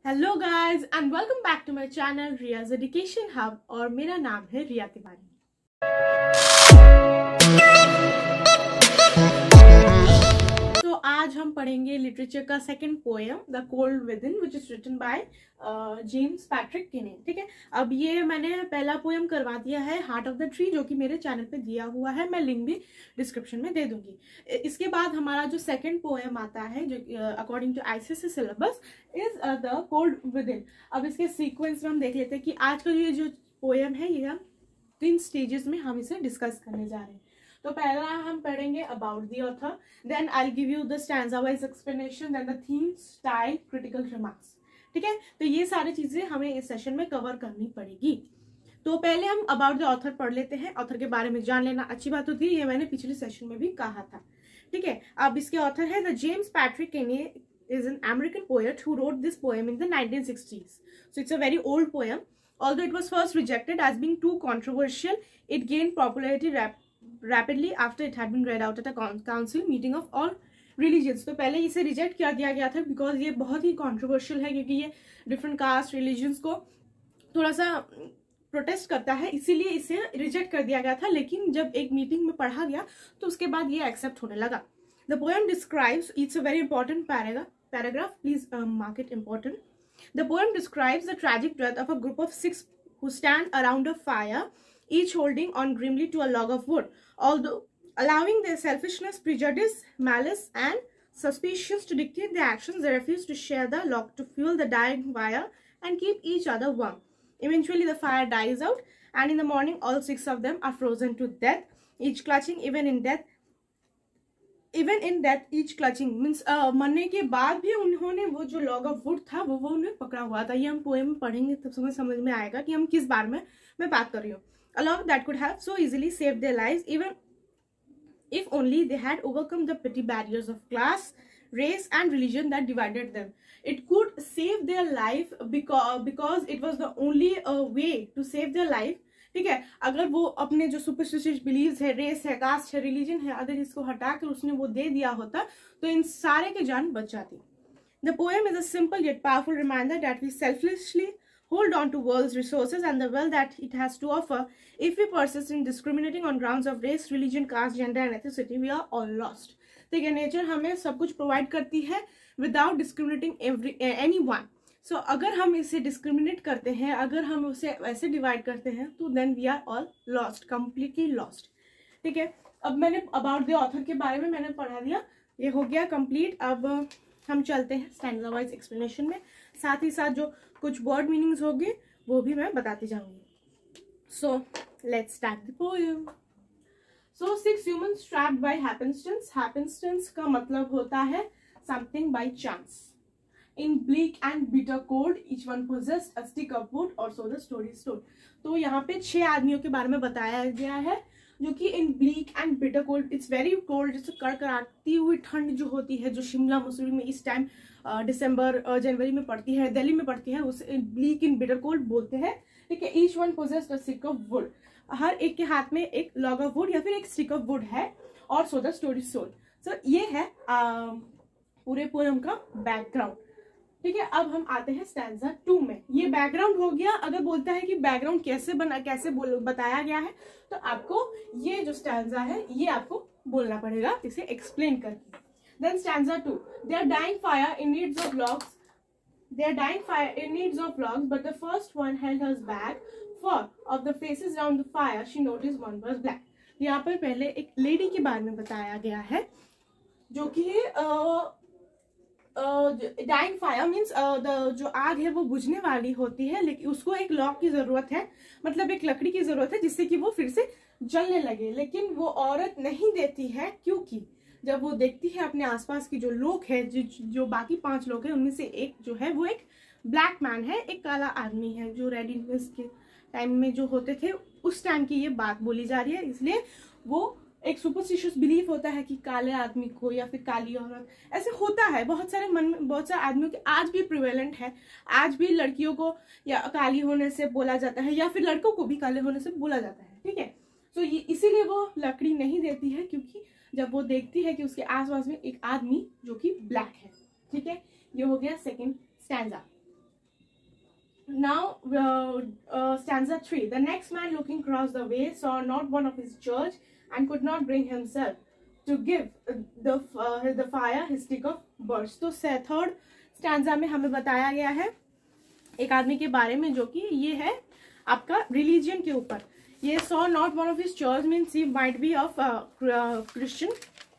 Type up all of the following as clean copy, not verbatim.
Hello guys and welcome back to my channel Riyaz education hub और मेरा नाम है रिया तिवारी। तो आज हम पढ़ेंगे लिटरेचर का second poem the cold within which is written by James Patrick Kinney. ठीक है, अब ये मैंने पहला पोएम करवा दिया है हार्ट ऑफ द ट्री, जो कि मेरे चैनल पे दिया हुआ है, मैं लिंक भी डिस्क्रिप्शन में दे दूंगी। इसके बाद हमारा जो सेकंड पोएम आता है जो according to ICSE syllabus is the cold within. अब इसके सीक्वेंस में हम देख लेते हैं कि आज का ये जो पोएम है ये हम 3 स्टेजेस में हम इसे डिस्कस करने जा रहे हैं। तो पहला हम पढ़ेंगे about the author, then I give you the stanza wise explanation, then the theme, style, critical remarks. ठीक है, तो ये सारी चीजें हमें इस सेशन में कवर करनी पड़ेगी। तो पहले हम अबाउट द ऑथर पढ़ लेते हैं। ऑथर के बारे में जान लेना अच्छी बात होती है, ये मैंने पिछले सेशन में भी कहा था। ठीक है, अब इसके ऑथर है द जेम्स पैट्रिक किने is an American poet who wrote this poem in the 1960s. So it's a very old poem. Although it was first rejected as being too controversial, it gained popularity rapidly after it had been read out at a council meeting of all religions. तो पहले इसे reject कर दिया गया था because ये बहुत ही controversial है, क्योंकि ये डिफरेंट कास्ट रिलीजन्स को थोड़ा सा प्रोटेस्ट करता है, इसीलिए इसे रिजेक्ट कर दिया गया था। लेकिन जब एक मीटिंग में पढ़ा गया तो उसके बाद ये एक्सेप्ट होने लगा। The poem describes, it's a very important paragraph, please mark it important. The poem describes the tragic death of a group of 6 who stand around a fire, each holding on grimly to a log of wood. Although allowing their selfishness, prejudice, malice, and suspicions to dictate their actions, they refuse to share the log to fuel the dying fire and keep each other warm. Eventually, the fire dies out, and in the morning, all 6 of them are frozen to death, each clutching, even in death, each clutching means मरने के बाद भी उन्होंने वो जो log of would था वो उन्हें पकड़ा हुआ था। ये हम पोएम में पढ़ेंगे तब समझ में आएगा कि हम किस बारे में मैं बात कर रही हूँ। A log that could have so easily saved their lives even if only they had overcome the petty barriers of class, race and religion that divided them. It could save their life because it was the only way to save their life. ठीक है, अगर वो अपने जो superstitious beliefs है, race है, cast है, religion है, अगर इसको हटा कर उसने वो दे दिया होता तो इन सारे के जान बच जाती। The poem is a simple yet powerful reminder that we selfishly hold on to world's resources and the wealth that it has to offer. If we persist in discriminating on grounds of race, religion, caste, gender and ethnicity, we are all lost. ठीक है, nature हमें सब कुछ provide करती है without discriminating anyone. सो अगर हम इसे डिस्क्रिमिनेट करते हैं, अगर हम उसे ऐसे डिवाइड करते हैं तो then we are all lost, completely lost. ठीक है, अब मैंने अबाउट द ऑथर के बारे में मैंने पढ़ा दिया, ये हो गया कंप्लीट। अब हम चलते हैं स्टैंजा वाइज एक्सप्लेनेशन में, साथ ही साथ जो कुछ वर्ड मीनिंग्स होंगे वो भी मैं बताती जाऊंगी। So let's start the poem. So 6 humans trapped by happenstance. Happenstance का मतलब होता है something by chance. In bleak and bitter cold, each one possessed a stick of wood, or so the story is told. तो यहाँ पे 6 आदमियों के बारे में बताया गया है जो कि in bleak and bitter cold, it's very cold, जैसे कड़कड़ाती हुई ठंड जो होती है, जो शिमला मसूरी में इस टाइम दिसंबर जनवरी में पड़ती है, दिल्ली में पड़ती है, उसे ब्लीक इन बिटर कोल्ड बोलते हैं। ठीक है, each one possessed a stick of wood, हर एक के हाथ में एक लॉग ऑफ वुड या फिर एक स्टिक ऑफ वुड है, और सो द स्टोरी सोल्ड। सो ये है पूरे पोएम का बैकग्राउंड। ठीक है, अब हम आते हैं स्टैंजा 2 में। ये बैकग्राउंड हो गया। अगर बोलता है कि बैकग्राउंड कैसे बताया गया है तो आपको ये जो स्टैंजा है ये आपको बोलना पड़ेगा इसे एक्सप्लेन करके। Then stanza 2, they are dying fire in needs of logs, but the first one held hers back, for of the faces round the fire she noticed one was black. यहाँ पर पहले एक लेडी के बारे में बताया गया है जो कि डाइंग फायर मीन्स जो आग है वो बुझने वाली होती है, लेकिन उसको एक लॉग की जरूरत है, मतलब एक लकड़ी की जरूरत है जिससे कि वो फिर से जलने लगे। लेकिन वो औरत नहीं देती है, क्योंकि जब वो देखती है अपने आसपास की जो लोग हैं, जो बाकी 5 लोग हैं, उनमें से एक जो है वो एक ब्लैक मैन है, एक काला आदमी है, जो रेड इंडियंस के टाइम में जो होते थे उस टाइम की ये बात बोली जा रही है। इसलिए वो एक सुपरस्टिशियस बिलीफ होता है कि काले आदमी को या फिर काली औरत, ऐसे होता है बहुत सारे मन में, बहुत सारे आदमियों के आज भी प्रिवेलेंट है। आज भी लड़कियों को या काली होने से बोला जाता है या फिर लड़कों को भी काले होने से बोला जाता है। ठीक है, तो ये इसीलिए वो लकड़ी नहीं देती है, क्योंकि जब वो देखती है कि उसके आसपास में एक आदमी जो कि ब्लैक है। ठीक है, ये हो गया second stanza. Now, stanza 3. The next man looking across the way saw not one of his church and could not bring himself to give the fire his stick of birch. तो third stanza में हमें बताया गया है एक आदमी के बारे में जो कि ये है आपका रिलीजियन के ऊपर. ये saw not one of his church means he might be of Christian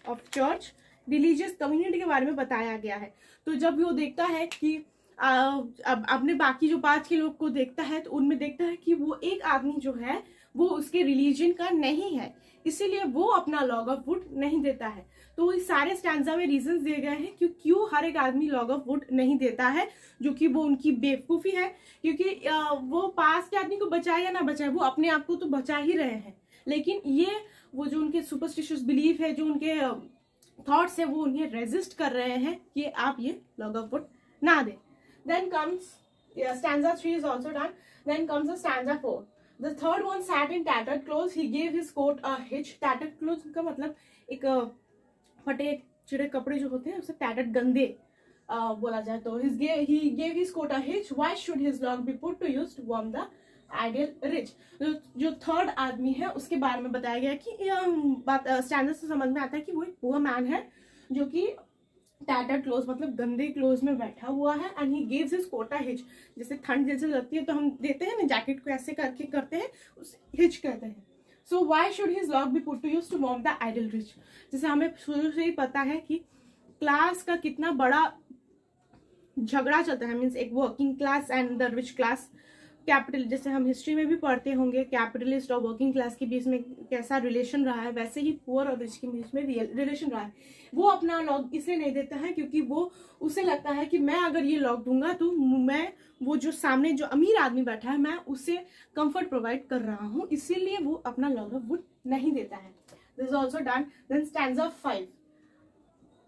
of church religious community के बारे में बताया गया है. तो जब वो देखता है कि अब अपने बाकी जो 5 के लोग को देखता है तो उनमें देखता है कि वो एक आदमी जो है वो उसके रिलीजन का नहीं है, इसीलिए वो अपना लॉग ऑफ वुड नहीं देता है. तो इस सारे स्टैंजा में रीजंस दिए गए हैं कि क्यों हर एक आदमी लॉग ऑफ वुड नहीं देता है, जो कि वो उनकी बेवकूफी है. क्योंकि वो पास के आदमी को बचाए या ना बचाए, वो अपने आप को तो बचा ही रहे हैं, लेकिन ये वो जो उनके सुपरस्टिशियस बिलीफ है, जो उनके थॉट्स है, वो उन्हें रेजिस्ट कर रहे हैं कि आप ये लॉग ऑफ वुड ना दें. Then comes stanza 3 is also done. Then comes the stanza 4. The third one sat in tattered clothes. He gave his coat a hitch. Tattered clothes का मतलब एक फटे चिड़े कपड़े जो होते हैं उसे tattered गंदे बोला जाए. तो he gave his coat a hitch. Why should his log be put to use to warm the ideal rich? जो थर्ड आदमी है उसके बारे में बताया गया कि बात स्टैंजा से समझ में आता है कि वो एक पुअर मैन है जो कि टैटर्ड क्लोज मतलब गंदे क्लोज में बैठा हुआ है. And he gives his coat a hitch. जैसे ठंड जैसे लगती है तो हम देते हैं ना जैकेट को ऐसे करके करते हैं, उसे हिच कहते हैं. So why should his log be put to use to warm the idle rich. जैसे हमें शुरू से ही पता है कि क्लास का कितना बड़ा झगड़ा चलता है, मीन्स एक working class and the rich class. Capital जैसे हम हिस्ट्री में भी पढ़ते होंगे, कैपिटलिस्ट और वर्किंग क्लास के बीच में कैसा रिलेशन रहा है, वैसे ही पुअर और रिच के बीच में रिलेशन रहा है. वो अपना लॉग इसलिए नहीं देता है क्योंकि वो उसे लगता है कि मैं अगर ये लॉग दूंगा तो मैं वो जो सामने जो अमीर आदमी बैठा है मैं उसे कंफर्ट प्रोवाइड कर रहा हूँ, इसीलिए वो अपना लॉग ऑफ वुड नहीं देता है. This is also done. Then stanza 5.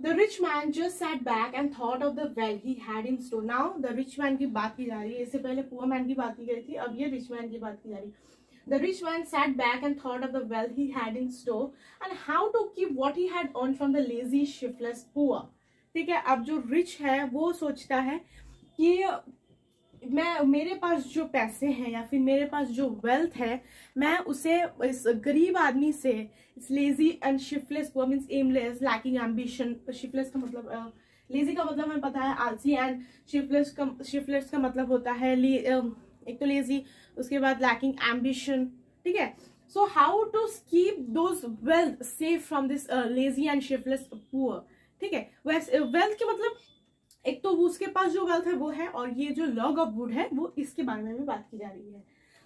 The rich man just sat back and thought of the well he had in store. Now the rich man की बात की जा रही है, इससे पहले poor man की बात की गई थी, अब ये rich man की बात की जा रही है. The rich man sat back and thought of the well he had in store and how to keep what he had earned from the lazy, shiftless poor. ठीक है, अब जो rich है वो सोचता है कि मेरे पास जो पैसे हैं या फिर मेरे पास जो वेल्थ है मैं उसे इस गरीब आदमी से, इस lazy and shiftless poor means aimless, lacking ambition. Shiftless का मतलब लेजी का मतलब हमें पता है आलसी, एंड शिफ्टलेस का मतलब होता है एक तो लेजी, उसके बाद लैकिंग एम्बिशन. ठीक है, so how to keep those wealth safe from this lazy and shiftless poor. ठीक है, वेल्थ के मतलब एक तो उसके पास जो वेल्थ है वो है, और ये जो लॉग ऑफ वुड है वो इसके बारे में भी बात की जा रही है.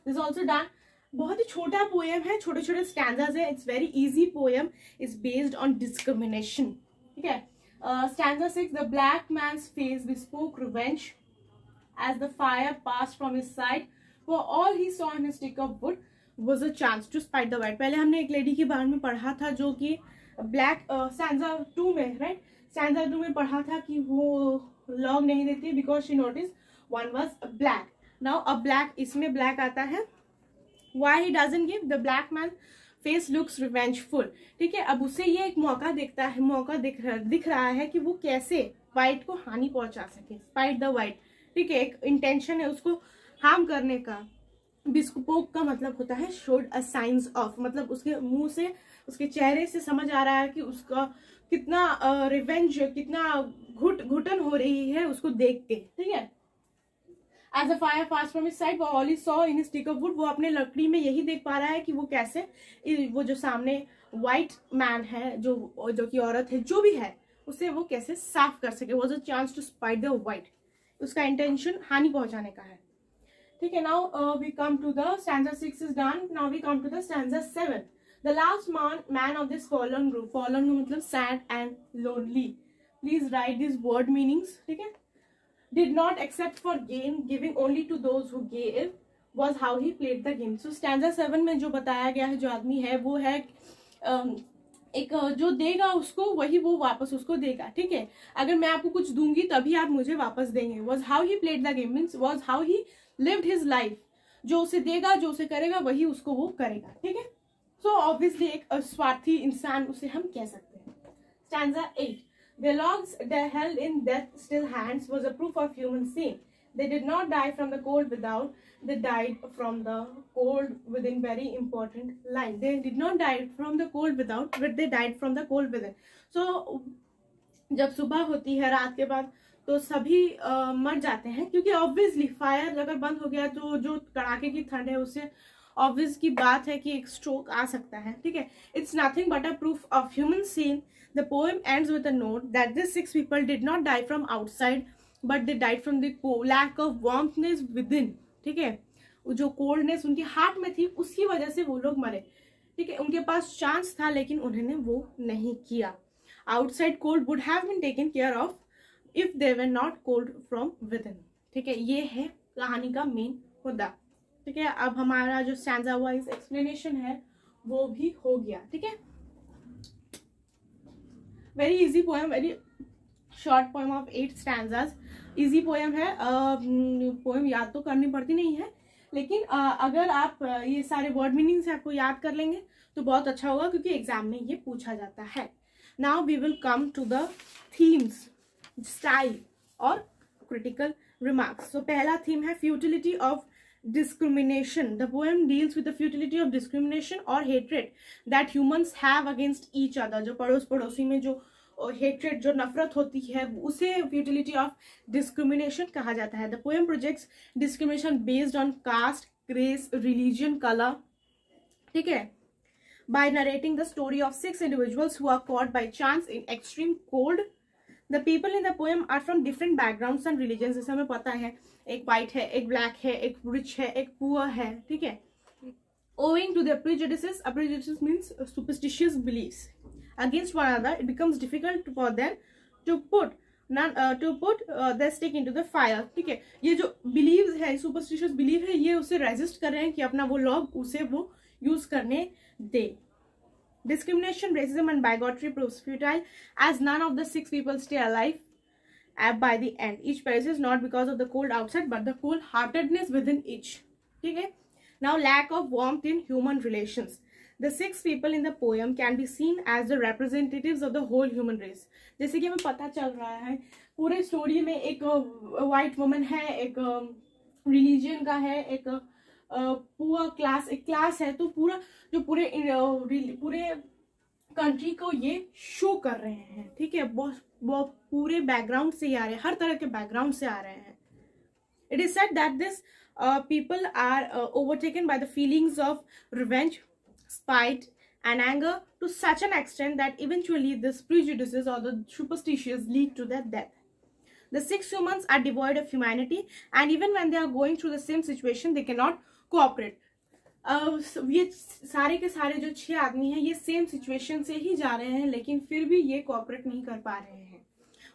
This also done. बहुत ही छोटा पोएम है, छोटे छोटे स्टैंजाज है. It's very easy poem. It's based on discrimination. ठीक है. Stanza 6. The black man's face bespoke revenge as the fire passed from his side, for all he saw in his stick of wood was a chance to spite the white. पहले हमने एक lady के बारे में पढ़ा था जो कि ब्लैक स्टैंजा 2 में, राइट, स्टैंजा 2 में पढ़ा था कि वो लॉग नहीं देती because she notice one was black. Now a black, इसमें ब्लैक आता है. Why he doesn't give. The black man face looks revengeful. ठीक है, अब उसे ये एक मौका दिखता है, मौका दिख रहा है कि वो कैसे व्हाइट को हानि पहुंचा सके. Spite the white. ठीक है, एक इंटेंशन है उसको हार्म करने का. बिस्पोक का मतलब होता है शोड अ साइंस ऑफ, मतलब उसके मुंह से, उसके चेहरे से समझ आ रहा है कि उसका कितना रिवेंज, कितना घुटन हो रही है उसको देख के. ठीक है. As a fire pass from his side, all he saw in his stick of wood. वो अपने लकड़ी में यही देख पा रहा है कि वो कैसे वो जो सामने व्हाइट मैन है, जो कि औरत है, जो भी है, उसे वो कैसे साफ कर सके. Was a chance to spite the white. उसका इंटेंशन हानि पहुंचाने का है. ठीक है. Now we come to the stanza 6 is done. Now we come to the stanza 7. The last man of this fallen group. Fallen का मतलब sad and lonely. Please write these word meanings. ठीक है. Did not accept for gain, giving only to those who gave, was how he played the game. So stanza 7 में जो बताया गया है, जो आदमी है वो है एक जो देगा उसको वही वो वापस उसको देगा. ठीक है, अगर मैं आपको कुछ दूंगी तभी आप मुझे वापस देंगे. Was how he played the game means was how he lived his life. जो उसे देगा, जो उसे करेगा, वही उसको वो करेगा. ठीक है. So obviously एक स्वार्थी इंसान उसे हम कह सकते हैं. Stanza 8. The logs they held in death still hands was a proof of human sin. They did not die from the cold without, they died from the cold within. Very important line. They did not die from the cold without, but they died from the cold within. So जब सुबह होती है रात के बाद तो सभी मर जाते हैं, क्योंकि ऑब्वियसली फायर अगर बंद हो गया तो जो कड़ाके की ठंड है उससे ऑब्वियस की बात है कि एक स्ट्रोक आ सकता है, ठीक है. It's nothing but a proof of human sin. The poem ends with a note that this 6 people did not die from outside but they died from the lack of warmthness within. ठीक है, जो coldness उनके heart में थी उसकी वजह से वो लोग मरे. ठीक है, उनके पास चांस था लेकिन उन्होंने वो नहीं किया. Outside cold would have been taken care of if they were not cold from within. ठीक है, ये है कहानी का मेन मुद्दा. ठीक है, अब हमारा जो स्टैंजा वाइज एक्सप्लेनेशन है वो भी हो गया. ठीक है, very easy poem, very short poem of 8 stanzas. Easy poem है. पोएम याद तो करनी पड़ती नहीं है, लेकिन अगर आप ये सारे वर्ड मीनिंग्स आपको याद कर लेंगे तो बहुत अच्छा होगा, क्योंकि एग्जाम में ये पूछा जाता है. Now we will come to the themes, style और क्रिटिकल रिमार्क्स. तो पहला थीम है futility of discrimination. The poem deals with the futility of discrimination or hatred that humans have against each other. जो पड़ोसी में जो hatred, जो नफरत होती है, उसे futility of discrimination कहा जाता है. The poem projects discrimination based on caste, race, religion, color. ठीक है, by narrating the story of 6 individuals who are caught by chance in extreme cold. The people in the poem are from different backgrounds and religions. जैसे हमें पता है, एक white है, एक black है, एक rich है, एक poor है. ठीक है, owing to their prejudices, a prejudice means superstitious beliefs against one another, it becomes difficult for them to put their stick into the fire. ठीक है, ये जो beliefs है, superstitious belief है, ये उसे resist कर रहे हैं कि अपना वो log उसे वो use करने दे. Discrimination, racism and bigotry proves futile as none of the 6 people stay alive by the end. Each perishes not because of the cold outside but the cold-heartedness within each. Okay? Now, lack of warmth in human relations. The 6 people in the poem can be seen as the representatives of the whole human race. जैसे कि हमें पता चल रहा है पूरे story में एक white woman है, एक religion का है, एक पुअर क्लास, एक क्लास है. तो पूरा जो पूरे कंट्री को ये शो कर रहे हैं. ठीक है, बहुत पूरे बैकग्राउंड से आ रहे हैं, हर तरह के बैकग्राउंड से आ रहे हैं. It is said that this people are overtaken by the feelings of revenge, spite and anger to such an extent that eventually this prejudices or the superstitions lead to their death. The 6 humans are devoid of humanity and even when they are going through the same situation they cannot cooperate. ये सारे के सारे जो 6 आदमी हैं ये same situation से ही जा रहे हैं, लेकिन फिर भी ये कोऑपरेट नहीं कर पा रहे हैं.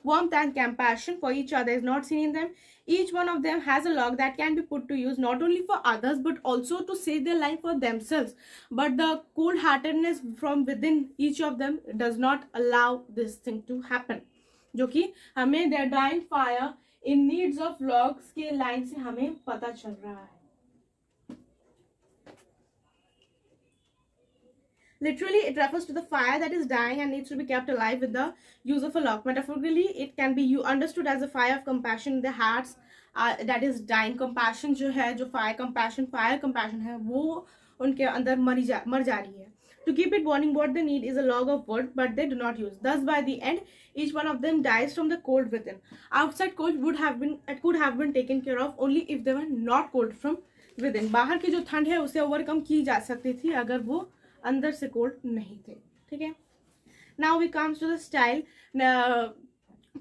Warmth and compassion for each other is not seen in them. Each one of them has a log that can be put to use not only for others but also to save their life for themselves. But the cold-heartedness from within each of them does not allow this thing to happen. जो कि हमें their dying fire in needs of logs के line से हमें पता चल रहा है. Literally, it refers to the fire that is dying and needs to be kept alive with the use of a log. Metaphorically, it can be understood as a fire of compassion in the hearts that is dying. Compassion जो है, जो fire compassion है, वो उनके अंदर मर जा रही है. To keep it burning, what they need is a log of wood, but they do not use. Thus, by the end, each one of them dies from the cold within. Outside cold could have been taken care of only if they were not cold from within. बाहर की जो ठंड है उसे overcome की जा सकती थी अगर वो अंदर से कोल्ड नहीं थे. ठीक है, now we comes to the style.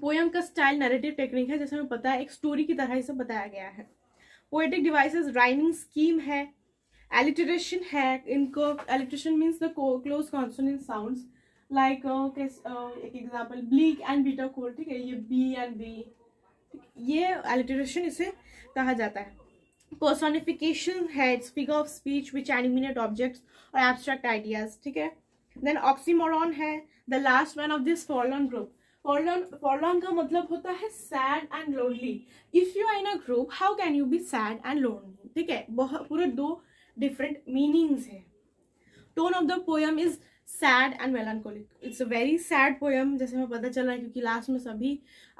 Poem का स्टाइल नैरेटिव टेक्निक है, जैसे हमें पता है एक स्टोरी की तरह इसे बताया गया है. पोएटिक डिवाइसेस, राइमिंग स्कीम है, एलिटरेशन है. इनको alliteration means the close consonant sounds like एक example bleak and bitter cold. ठीक है, ये बी एंड बी, ये एलिटरेशन इसे कहा जाता है. Personification है, figure of speech which animate objects or abstract ideas. ठीक है, then oxymoron है, the last one of this forlorn group. Forlorn का मतलब होता है sad and lonely. If you are in a group, how can you be sad and lonely? ठीक है, पूरे 2 different meanings है. Tone of the poem is sad and melancholic. It's a very sad poem, जैसे हमें पता चला है, क्योंकि लास्ट में सभी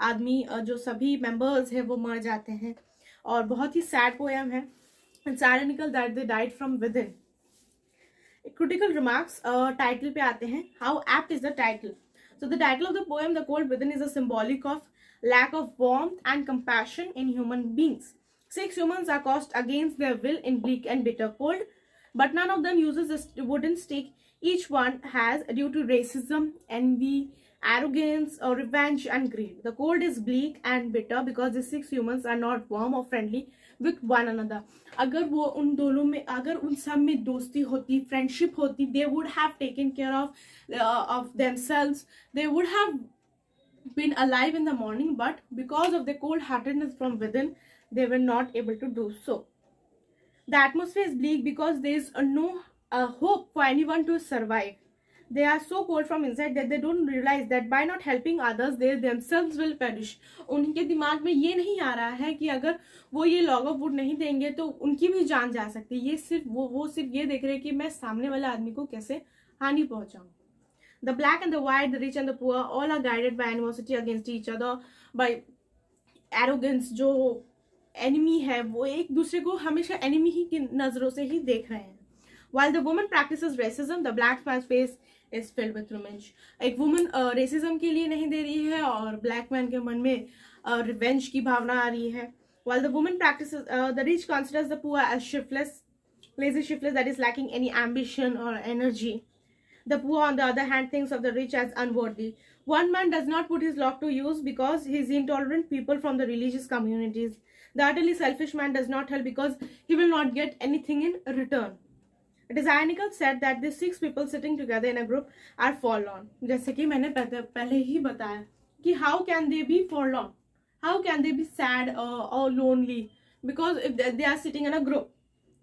आदमी जो सभी मेंबर्स हैं वो मर जाते हैं. और बहुत ही सैड पोएम है. It's ironical that they died from within. Critical remarks title पे आते हैं. How apt is the title? So the title of the poem, The Cold Within, is a symbolic of lack of warmth and compassion in human beings. 6 humans are cast against their will in bleak and bitter cold, but none of them uses a wooden stick. Each one has, due to racism, envy, arrogance, or revenge and greed. The cold is bleak and bitter because the 6 humans are not warm or friendly with one another. अगर वो उन दोनों में, अगर उन सब में दोस्ती होती, फ्रेंडशिप होती, they would have taken care of themselves. They would have been alive in the morning, but because of the cold-heartedness from within, they were not able to do so. The atmosphere is bleak because there is no hope for anyone to survive. They are so cold from inside that they don't realize that by not helping others, they themselves will perish. उनके दिमाग में ये नहीं आ रहा है कि अगर वो ये लॉग ऑफ वुड नहीं देंगे तो उनकी भी जान जा सकती है. ये सिर्फ वो सिर्फ ये देख रहे हैं कि मैं सामने वाले आदमी को कैसे हानि पहुंचाऊं. The black and the white, the rich and the poor, all are guided by animosity against each other, by arrogance. जो enemy है वो एक दूसरे को हमेशा enemy ही की नजरों से ही देख रहे हैं. While the woman practices racism, the black man's face is filled with revenge. एक woman racism के लिए नहीं दे रही है और black man के मन में revenge की भावना आ रही है. While the woman practices, the rich considers the poor as shiftless, lazy, shiftless, that is lacking any ambition or energy. The poor, on the other hand, thinks of the rich as unworthy. One man does not put his luck to use because he is intolerant people from the religious communities. The utterly selfish man does not help because he will not get anything in return. It is ironical said that the 6 people sitting together in a group are forlorn. जैसे कि मैंने पहले ही बताया कि how can they be forlorn? How can they be sad or lonely? Because if they are sitting in a group,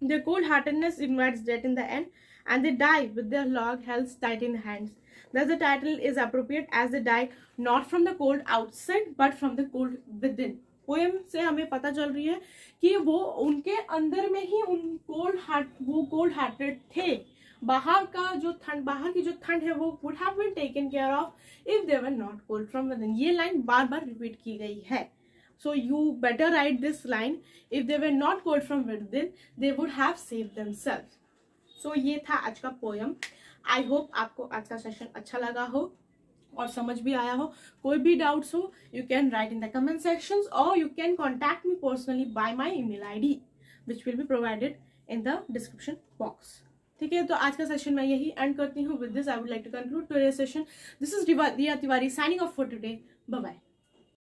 their cold-heartedness invites death in the end, and they die with their log held tight in hands. Thus the title is appropriate as they die not from the cold outside but from the cold within. Poem से हमें पता चल रही है कि वो उनके अंदर में ही वो कोल्ड हार्टेड थे. बाहर की जो ठंड है वो would have been taken care of if they were not cold from within. ये लाइन बार बार रिपीट की गई है. So you better write this line. If they were not cold from within, they would have saved themselves. So ये था आज का poem. I hope आपको आज का सेशन अच्छा लगा हो और समझ भी आया हो. कोई भी डाउट्स हो, you can write in the comment sections or you can contact me personally by my email ID which will be provided in the description box. ठीक है, तो आज का सेशन मैं यही एंड करती हूँ. With this I would like to conclude today's session. This is Diya Tiwari signing off for today. Bye bye.